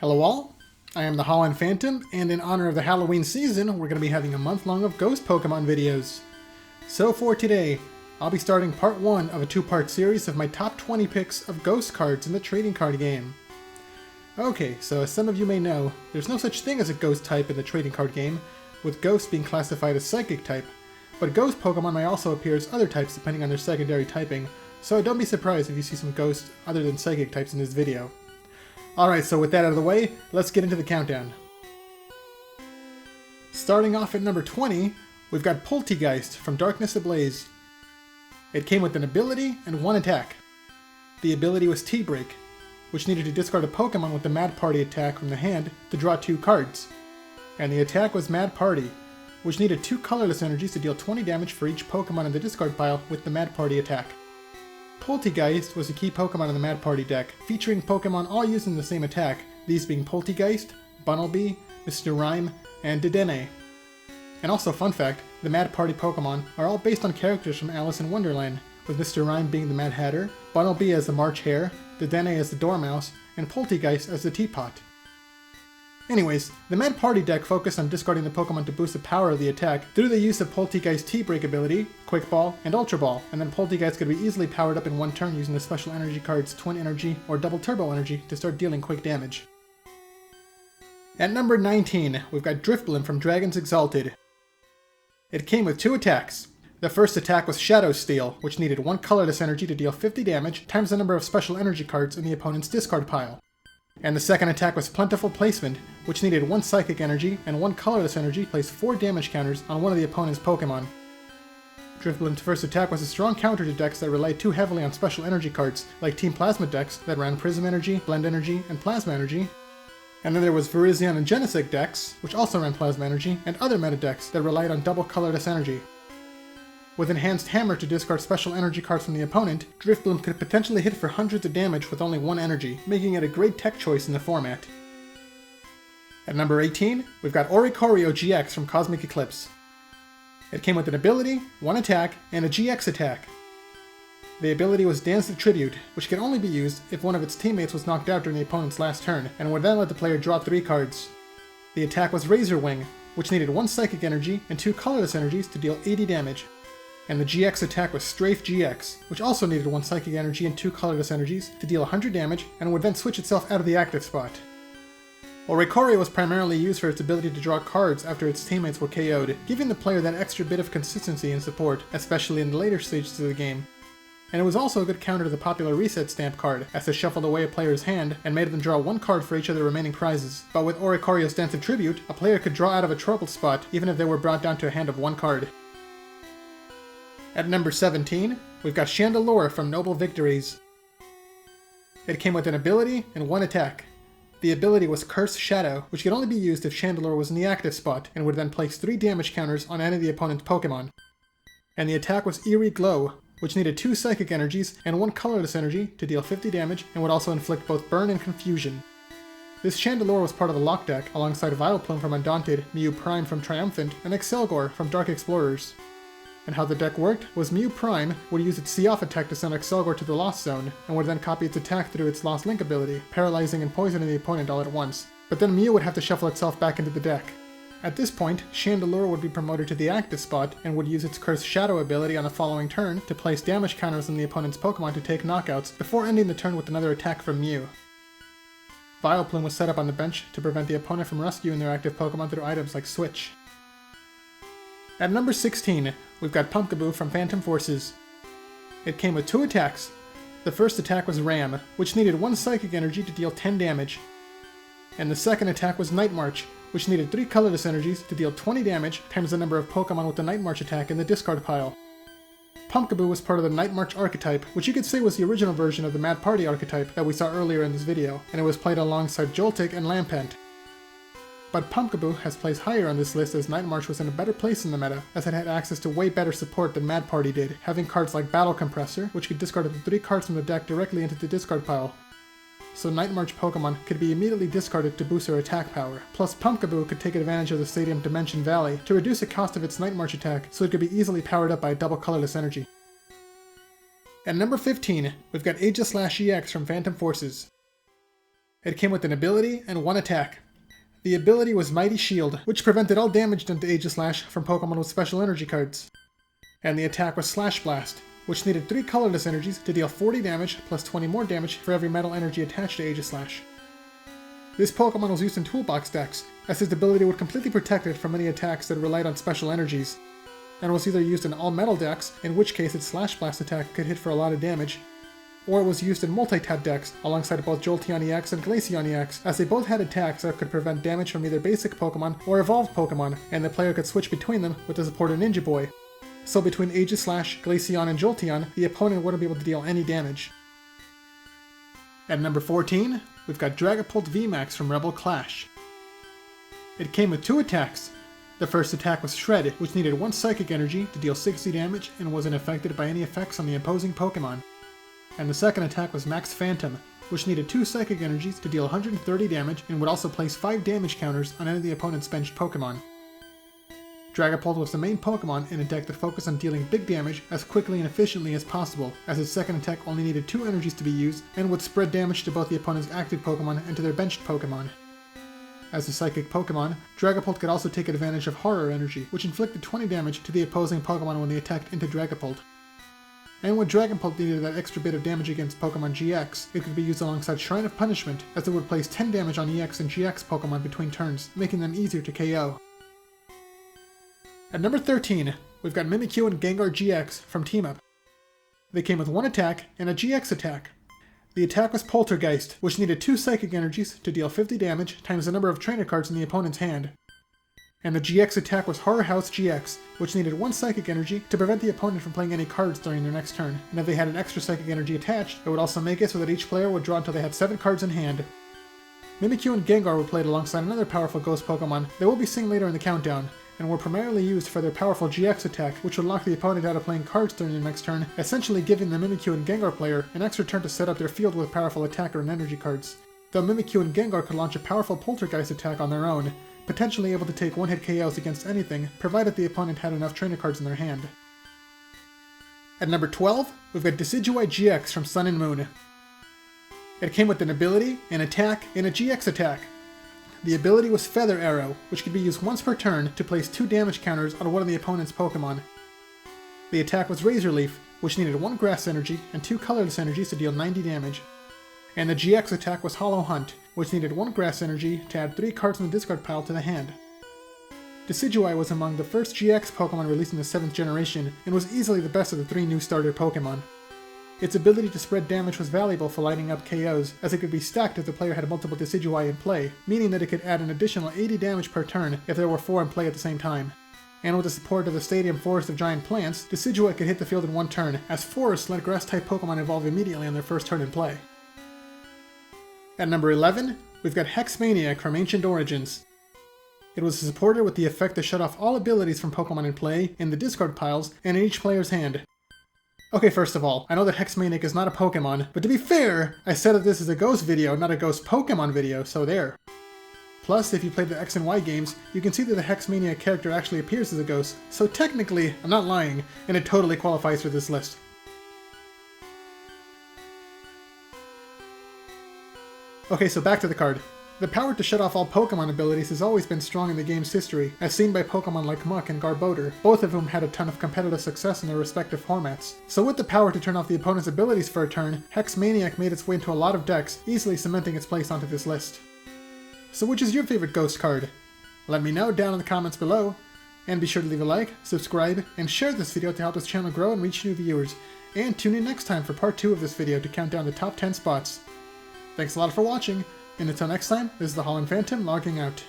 Hello all, I am the Holland Phantom, and in honor of the Halloween season, we're going to be having a month-long of Ghost Pokemon videos. So for today, I'll be starting part 1 of a 2-part series of my top 20 picks of Ghost cards in the trading card game. Okay, so as some of you may know, there's no such thing as a Ghost type in the trading card game, with Ghost being classified as Psychic type, but Ghost Pokemon may also appear as other types depending on their secondary typing, so don't be surprised if you see some Ghosts other than Psychic types in this video. Alright, so with that out of the way, let's get into the countdown. Starting off at number 20, we've got Poltergeist from Darkness Ablaze. It came with an ability and 1 attack. The ability was T-Break, which needed to discard a Pokemon with the Mad Party attack from the hand to draw 2 cards. And the attack was Mad Party, which needed 2 colorless energies to deal 20 damage for each Pokemon in the discard pile with the Mad Party attack. Poltergeist was a key Pokemon in the Mad Party deck, featuring Pokemon all using the same attack, these being Poltergeist, Bunnelby, Mr. Rime, and Dedenne. And also, fun fact, the Mad Party Pokemon are all based on characters from Alice in Wonderland, with Mr. Rime being the Mad Hatter, Bunnelby as the March Hare, Dedenne as the Dormouse, and Poltergeist as the Teapot. Anyways, the Mad Party deck focused on discarding the Pokemon to boost the power of the attack through the use of Poltergeist's T-Break ability, Quick Ball, and Ultra Ball, and then Poltergeist could be easily powered up in one turn using the special energy card's Twin Energy or Double Turbo Energy to start dealing quick damage. At number 19, we've got Driftlin from Dragons Exalted. It came with 2 attacks. The first attack was Shadow Steel, which needed 1 colorless energy to deal 50 damage times the number of special energy cards in the opponent's discard pile. And the second attack was Plentiful Placement, which needed 1 psychic energy and 1 colorless energy to place 4 damage counters on one of the opponent's Pokemon. Driftlin's first attack was a strong counter to decks that relied too heavily on special energy cards, like Team Plasma decks that ran Prism Energy, Blend Energy, and Plasma Energy. And then there was Virizion and Genesect decks, which also ran Plasma Energy, and other meta decks that relied on double colorless energy. With Enhanced Hammer to discard special energy cards from the opponent, Driftlin could potentially hit for hundreds of damage with only 1 energy, making it a great tech choice in the format. At number 18, we've got Orion GX from Cosmic Eclipse. It came with an ability, 1 attack, and a GX attack. The ability was Dance the Tribute, which could only be used if one of its teammates was knocked out during the opponent's last turn, and would then let the player draw 3 cards. The attack was Razor Wing, which needed 1 psychic energy and 2 colorless energies to deal 80 damage. And the GX attack was Strafe GX, which also needed 1 psychic energy and 2 colorless energies to deal 100 damage and would then switch itself out of the active spot. Oricorio was primarily used for its ability to draw cards after its teammates were KO'd, giving the player that extra bit of consistency and support, especially in the later stages of the game. And it was also a good counter to the popular Reset Stamp card, as it shuffled away a player's hand and made them draw 1 card for each of the remaining prizes. But with Oricorio's Dance of Tribute, a player could draw out of a troubled spot even if they were brought down to a hand of 1 card. At number 17, we've got Chandelure from Noble Victories. It came with an ability and 1 attack. The ability was Curse Shadow, which could only be used if Chandelure was in the active spot, and would then place 3 damage counters on any of the opponent's Pokemon. And the attack was Eerie Glow, which needed 2 psychic energies and 1 colorless energy to deal 50 damage and would also inflict both burn and confusion. This Chandelure was part of the Lock deck, alongside Vileplume from Undaunted, Mew Prime from Triumphant, and Excelgor from Dark Explorers. And how the deck worked was Mew Prime would use its See-Off attack to send Excelgor to the Lost Zone, and would then copy its attack through its Lost Link ability, paralyzing and poisoning the opponent all at once. But then Mew would have to shuffle itself back into the deck. At this point, Chandelure would be promoted to the active spot, and would use its Curse Shadow ability on the following turn to place damage counters on the opponent's Pokemon to take knockouts, before ending the turn with another attack from Mew. Vileplume was set up on the bench to prevent the opponent from rescuing their active Pokemon through items like Switch. At number 16, we've got Pumpkaboo from Phantom Forces. It came with 2 attacks. The first attack was Ram, which needed 1 psychic energy to deal 10 damage. And the second attack was Night March, which needed 3 colorless energies to deal 20 damage times the number of Pokemon with the Night March attack in the discard pile. Pumpkaboo was part of the Night March archetype, which you could say was the original version of the Mad Party archetype that we saw earlier in this video, and it was played alongside Joltik and Lampent. But Pumpkaboo has placed higher on this list as Night March was in a better place in the meta, as it had access to way better support than Mad Party did, having cards like Battle Compressor, which could discard up to 3 cards from the deck directly into the discard pile. So Night March Pokemon could be immediately discarded to boost their attack power. Plus Pumpkaboo could take advantage of the Stadium Dimension Valley to reduce the cost of its Night March attack so it could be easily powered up by a double colorless energy. At number 15, we've got Aegislash EX from Phantom Forces. It came with an ability and one attack. The ability was Mighty Shield, which prevented all damage done to Aegislash from Pokemon with special energy cards. And the attack was Slash Blast, which needed 3 colorless energies to deal 40 damage plus 20 more damage for every metal energy attached to Aegislash. This Pokemon was used in toolbox decks, as his ability would completely protect it from any attacks that relied on special energies, and was either used in all metal decks, in which case its Slash Blast attack could hit for a lot of damage, or it was used in multi-tap decks alongside both Jolteon EX and Glaceon EX, as they both had attacks that could prevent damage from either basic Pokemon or evolved Pokemon, and the player could switch between them with the support of Ninja Boy. So between Aegislash, Glaceon, and Jolteon, the opponent wouldn't be able to deal any damage. At number 14, we've got Dragapult VMax from Rebel Clash. It came with 2 attacks. The first attack was Shred, which needed 1 Psychic Energy to deal 60 damage and wasn't affected by any effects on the opposing Pokemon. And the second attack was Max Phantom, which needed 2 Psychic Energies to deal 130 damage and would also place 5 damage counters on any of the opponent's benched Pokemon. Dragapult was the main Pokemon in a deck that focused on dealing big damage as quickly and efficiently as possible, as its second attack only needed 2 energies to be used and would spread damage to both the opponent's active Pokemon and to their benched Pokemon. As a psychic Pokemon, Dragapult could also take advantage of Horror Energy, which inflicted 20 damage to the opposing Pokemon when they attacked into Dragapult. And when Dragapult needed that extra bit of damage against Pokemon GX, it could be used alongside Shrine of Punishment, as it would place 10 damage on EX and GX Pokemon between turns, making them easier to KO. At number 13, we've got Mimikyu and Gengar GX from Team Up. They came with 1 attack and a GX attack. The attack was Poltergeist, which needed 2 Psychic Energies to deal 50 damage times the number of trainer cards in the opponent's hand. And the GX attack was Horror House GX, which needed 1 Psychic Energy to prevent the opponent from playing any cards during their next turn, and if they had an extra Psychic Energy attached, it would also make it so that each player would draw until they had 7 cards in hand. Mimikyu and Gengar were played alongside another powerful ghost Pokemon that we'll be seeing later in the countdown, and were primarily used for their powerful GX attack, which would lock the opponent out of playing cards during their next turn, essentially giving the Mimikyu and Gengar player an extra turn to set up their field with powerful attacker and energy cards. Though Mimikyu and Gengar could launch a powerful Poltergeist attack on their own, potentially able to take one-hit KOs against anything, provided the opponent had enough trainer cards in their hand. At number 12, we've got Decidueye GX from Sun and Moon. It came with an ability, an attack, and a GX attack. The ability was Feather Arrow, which could be used once per turn to place 2 damage counters on one of the opponent's Pokemon. The attack was Razor Leaf, which needed 1 Grass Energy and 2 colorless energies to deal 90 damage. And the GX attack was Hollow Hunt, which needed 1 Grass Energy to add 3 cards in the discard pile to the hand. Decidueye was among the first GX Pokemon released in the 7th generation, and was easily the best of the 3 new starter Pokemon. Its ability to spread damage was valuable for lighting up KOs, as it could be stacked if the player had multiple Decidueye in play, meaning that it could add an additional 80 damage per turn if there were 4 in play at the same time. And with the support of the Stadium Forest of Giant Plants, Decidueye could hit the field in 1 turn, as forests let Grass-type Pokemon evolve immediately on their first turn in play. At number 11, we've got Hexmania from Ancient Origins. It was supported with the effect to shut off all abilities from Pokemon in play, in the discard piles, and in each player's hand. Okay, first of all, I know that Hexmania is not a Pokemon, but to be fair, I said that this is a Ghost video, not a Ghost Pokemon video, so there. Plus, if you played the X and Y games, you can see that the Hexmania character actually appears as a ghost, so technically, I'm not lying, and it totally qualifies for this list. Okay, so back to the card. The power to shut off all Pokemon abilities has always been strong in the game's history, as seen by Pokemon like Muk and Garbodor, both of whom had a ton of competitive success in their respective formats. So with the power to turn off the opponent's abilities for a turn, Hexmaniac made its way into a lot of decks, easily cementing its place onto this list. So which is your favorite ghost card? Let me know down in the comments below, and be sure to leave a like, subscribe, and share this video to help this channel grow and reach new viewers, and tune in next time for part 2 of this video to count down the top 10 spots. Thanks a lot for watching, and until next time, this is the Holland Phantom logging out.